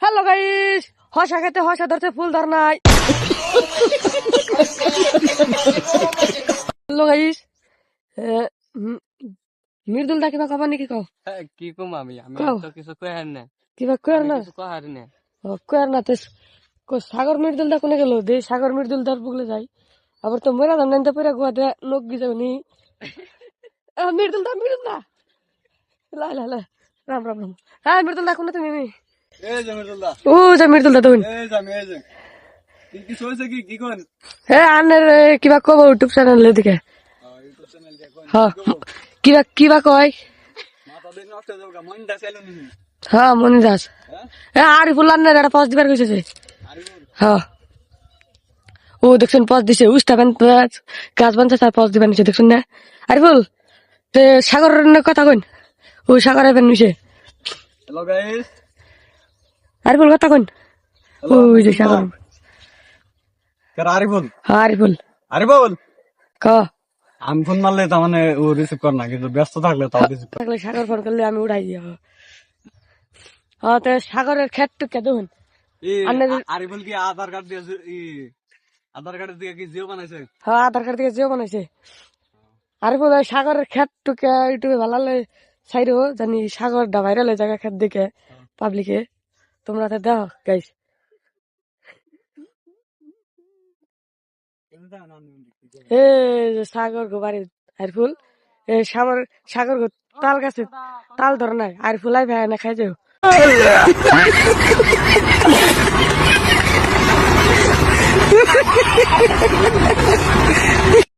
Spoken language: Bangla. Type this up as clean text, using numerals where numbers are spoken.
হ্যালো গাইস, হসা খেতে হসা ধরছে, ফুল ধর নাই। হ্যালো গাইস, মৃদুল দা কিবা কবা নাকি কও? কি কম আমি কও। তো কিছু কয়ার না কিবা কয়ার না? কিছু কহার না কয়ার না তো সাগর মৃদুল দা কোনে গেল? দে সাগর মৃদুল দার বুগলে যাই, আবার তো মরা দাম নাইতে পরে গুয়া দে লোক গি যাবনি। মৃদুল দা লা লা লা, রাম রাম রাম। হ্যাঁ মৃদুল দা কোনে তুমি? এই যে মির্জুল্লাহ, ও যা মৃদুল দা তুমি। এই যে আমি এই যে কি হইছে কি কোন হ্যাঁ আনের কিবা কব ইউটিউব চ্যানেল দিকে। ইউটিউব চ্যানেল দেখুন হ্যাঁ কিবা কয়? মাথা দিন নষ্ট যাওগা মনটা চাইলো নি হ্যাঁ মনি দাস। হ্যাঁ আরে ফুলার না এটা পজ দিবার কইছে যে। আরে বল হ্যাঁ ও দেখছেন পজ দিছে, উস্তা বান গাছ বানছে তার পজ দিবার নিছে দেখছেন না? আরে বল সাগরের কথা কইন, ও সাগর এবেন নিছে। হ্যালো গাইস, আরে বল কথা কইন, ওই যে সাগর। আরে বল আরে বল আরে বল ক আমি ফোন মারলে তার মানে ও রিসিভ কর না, কিন্তু ব্যস্ত থাকলে তাও রিসিভ কর। থাকলে সাগর ফোন করলে আমি উড়াই দিয়া। হ্যাঁ তো সাগরের ক্ষেত টুকে দেখুন। আরে বল কি আধার কার্ড দিয়ে আধার কার্ড দিয়ে কি জিও বানাইছে? হ্যাঁ আধার কার্ড থেকে জিও বানাইছে। আরে বল সাগরের ক্ষেত টুকে ইউটিউবে ভালো ছাইরো জানি সাগর ডা ভাইরাল হয়ে জায়গা ক্ষেত দেখে পাবলিকে, তোমরা তো দাও গাইস। এ সাগর গো বাড়ি আরফুল, এ সাগর গো তাল গাছে তাল ধর নাই, আরফুল আই ভাই না খাই যাও।